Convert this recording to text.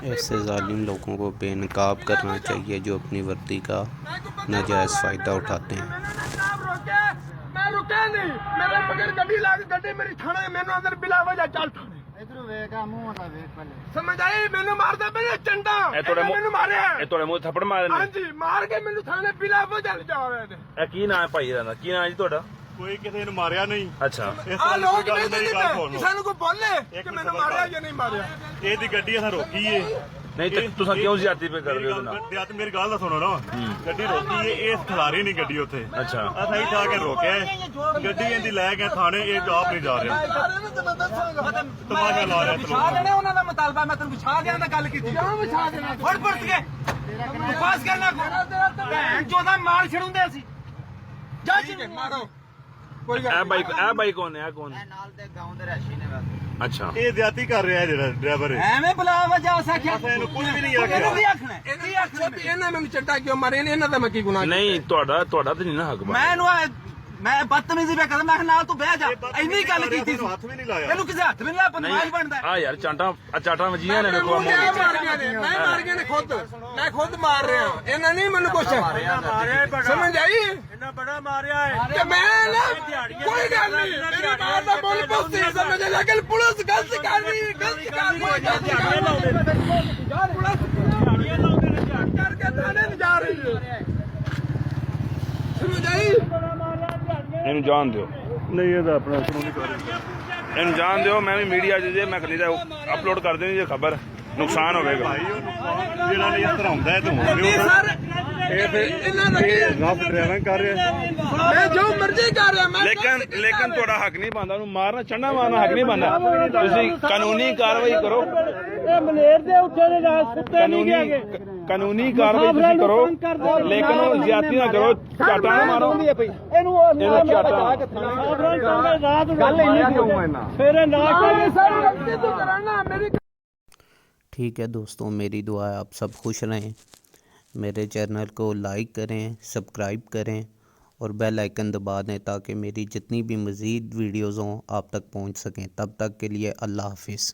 ऐसे जालिम लोगों को बेनकाब करना चाहिए जो अपनी वर्दी का नाजायज़ फ़ायदा उठाते हैं। मैं रुके नहीं, मेरे मगर गड्डी लाग गड्डी मेरी थाने मैनू अंदर बिला वजह चल थाने इधर वेखा मुंह दा वेख पहले समझ आई मैनू मारदा मेरे चंडा मैनू मारया ਇਹ ਤੁਹਾਡੇ ਮੂੰਹ ਥੱਪੜ ਮਾਰੇ ਨੇ हां जी मार के मैनू थाने बिला वजह जावे ने ਇਹ ਕੀ ਨਾਂ ਹੈ ਭਾਈ ਦਾ ਕੀ ਨਾਂ ਹੈ ਜੀ ਤੁਹਾਡਾ ਕੋਈ ਕਿਸੇ ਨੂੰ ਮਾਰਿਆ ਨਹੀਂ। ਅੱਛਾ ਇਸ आ ਗੱਲ लोग ਦੀ ਗੱਲ ਮੇਰੀ ਗੱਲ ਸੁਣ किसी को बोले कि मैनू मारया या नहीं मारया ਇਹਦੀ ਗੱਡੀ ਅਸਾਂ ਰੋਕੀ ਏ। ਨਹੀਂ ਤੇ ਤੁਸੀਂ ਕਿਉਂ ਜ਼ਿਆਦਤੀ ਪੇ ਕਰਦੇ ਹੋ ਉਹਦੇ ਨਾਲ ਤੇ ਮੇਰੀ ਗੱਲ ਤਾਂ ਸੁਣੋ ਨਾ, ਗੱਡੀ ਰੋਕੀ ਏ, ਇਹ ਖਿਲਾਰੀ ਨਹੀਂ ਗੱਡੀ ਉੱਥੇ। ਅੱਛਾ ਅਸਾਂ ਹੀ ਠਾ ਕੇ ਰੋਕਿਆ ਏ। ਗੱਡੀ ਇਹਦੀ ਲੈ ਕੇ ਥਾਣੇ, ਇਹ ਆਪ ਨਹੀਂ ਜਾ ਰਿਹਾ। ਤਮਾਸ਼ਾ ਲਾ ਰਿਹਾ ਵਿਛਾ ਦੇਣਾ ਉਹਨਾਂ ਦਾ ਮਤਾਲਬਾ ਮੈਂ ਤੈਨੂੰ ਵਿਛਾ ਦਿਆਂ ਤਾਂ ਗੱਲ ਕੀਤੀ ਕਿਉਂ ਵਿਛਾ ਦੇਣਾ ਫੜ ਫੜ ਕੇ ਪਾਸ ਕਰਨਾ ਭੈਣ ਚੋਦਾ ਮਾਰ ਛੜੂੰਦੇ ਅਸੀਂ ਜਾ ਜੀ ਮਾਰੋ ਕੋਈ ਗੱਲ ਇਹ ਬਾਈ ਕੌਣ ਹੈ? ਇਹ ਕੌਣ ਹੈ? ਨਾਲ ਦੇ ਗਾਉਂ ਦੇ ਰਸ਼ੀ ਨੇ ਬਸ ਅੱਛਾ ਇਹ ਜ਼ਿਆਦਤੀ ਕਰ ਰਿਹਾ ਜਿਹੜਾ ਡਰਾਈਵਰ ਹੈ। ਐਵੇਂ ਬੁਲਾ ਵਜਾ ਸਾਖਿਆ ਇਹਨੂੰ ਕੁਝ ਵੀ ਨਹੀਂ ਇਹਨੂੰ ਕੀ ਆਖਿਆ। ਆਖਣਾ ਇਹਨੂੰ ਕੀ ਆਖਣਾ ਇਹਨਾਂ ਮੈਨੂੰ ਚੱਟਾ ਕਿਉਂ ਮਾਰੇ ਇਹਨਾਂ ਦਾ ਮੈਂ ਕੀ ਗੁਨਾਹ ਨਹੀਂ ਤੁਹਾਡਾ ਤੇ ਨਹੀਂ ਨਾ ਹੱਕ ਮੈਂ ਇਹਨੂੰ ਮੈਂ ਬਦਤਮੀਜ਼ੀ ਪਿਆ ਕਰਦਾ ਮੈਂ ਕਿਹਾ ਨਾਲ ਤੂੰ ਬਹਿ ਜਾ ਇੰਨੀ ਗੱਲ ਕੀਤੀ ਸੀ ਹੱਥ ਵੀ ਨਹੀਂ ਲਾਇਆ। ਇਹਨੂੰ ਕਿਸੇ ਹੱਥ ਵੀ ਨਹੀਂ ਲਾਇਆ ਬਦਮਾਸ਼ ਬਣਦਾ ਆ ਯਾਰ ਚਾਟਾਂ ਵਜੀਆਂ ਨੇ ਵੇਖੋ ਮੈਂ ਮਾਰ ਗਿਆ ਨੇ ਖੁਦ ਮੈਂ ਖੁਦ ਮਾਰ ਰਿਹਾ ਇਹਨਾਂ ਨਹੀਂ ਮੈਨੂੰ ਕੁਛ ਸਮਝ ਆਈ ਇਹਨਾਂ ਬੜਾ ਮਾਰਿਆ ਏ। ਤੇ ਮੈਂ ਨਾ ਕੋਈ ਗੱਲ ਨਹੀਂ ਮੇਰੀ ਮਾਂ ਦਾ ਬੋਲ ਪੁੱਛੀ ਸਮਝ ਲੇਕਿਨ ਪੁਲਿਸ ਗਲਤ ਕਰ ਰਹੀ ਹੈ ਗਲਤ ਕਰ ਰਹੀ ਹੈ ਪੁਲਿਸ ਕਰਕੇ ਥਾਣੇ ਨਹੀਂ ਜਾ ਰਹੀ ਹੈ ਸਮਝ ਆਈ ਇਹਨੂੰ ਜਾਣ ਦਿਓ ਨਹੀਂ ਇਹਦਾ ਆਪਣਾ ਕਾਨੂੰਨੀ ਕਾਰਜ ਇਹਨੂੰ ਜਾਣ ਦਿਓ ਮੈਂ ਵੀ ਮੀਡੀਆ 'ਚ ਜੇ ਮੈਂ ਖਲੀ ਦਾ ਅਪਲੋਡ ਕਰ ਦੇਣੀ ਜੇ ਖਬਰ ਨੁਕਸਾਨ ਹੋਵੇਗਾ ਭਾਈ ਉਹ ਨੁਕਸਾਨ ਜਿਹੜਾ ਨਹੀਂ ਇਸ ਤਰ੍ਹਾਂ ਹੁੰਦਾ ਹੈ ਤੇ ਹੁਣ ਵੀ ਸਰ ਇਹ ਫਿਰ ਇਹਨਾਂ ਦਾ ਰੱਬ ਡਰਾਈਵਿੰਗ ਕਰ ਰਿਹਾ। ਮੈਂ ਜੋ ਮਰਜ਼ੀ ਕਰ ਰਿਹਾ ਮੈਂ ਲੇਕਿਨ ਤੁਹਾਡਾ ਹੱਕ ਨਹੀਂ ਬਣਦਾ ਉਹਨੂੰ ਮਾਰਨਾ ਚੰਡਾ ਮਾਰਨਾ ਹੱਕ ਨਹੀਂ ਬਣਦਾ ਤੁਸੀਂ ਕਾਨੂੰਨੀ ਕਾਰਵਾਈ ਕਰੋ ਇਹ ਮਲੇਰ ਦੇ ਉੱਤੇ ਦੇ ਨਾਲ ਸੁੱਤੇ ਨਹੀਂ ਗਏ ਕਾਨੂੰਨੀ ਕਾਰਵਾਈ ਤੁਸੀਂ ਕਰੋ ਲੇਕਿਨ ਉਹ ਜ਼ਿਆਦਤੀ ਨਾ ਕਰੋ ਝਾਟਾ ਨਾ ਮਾਰੋ ਇਹਨੂੰ ਝਾਟਾ ਰਾਤ ਗੱਲ ਇੰਨੀ ਕਿਉਂ ਹੈ ਨਾ ਫਿਰ ਨਾ ਸਰ ਗਲਤੀ ਤੂੰ ਕਰਨਾ ਮੇਰੀ ठीक है दोस्तों, मेरी दुआ है आप सब खुश रहें। मेरे चैनल को लाइक करें, सब्सक्राइब करें और बेल आइकन दबा दें ताकि मेरी जितनी भी मज़ीद वीडियोज़ हों आप तक पहुंच सकें। तब तक के लिए अल्लाह हाफिज़।